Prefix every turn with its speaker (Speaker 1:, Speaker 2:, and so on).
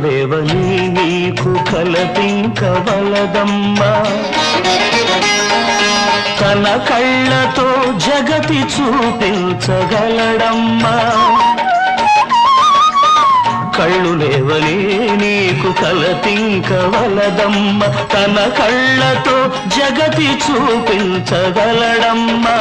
Speaker 1: లేవని నీకు కలపింకవలదమ్మా తన కళ్ళతో జగతి చూపించగలడమ్మా కళ్ళు లేవని నీకు కలపింకవలదమ్మా తన కళ్ళతో జగతి చూపించగలడమ్మా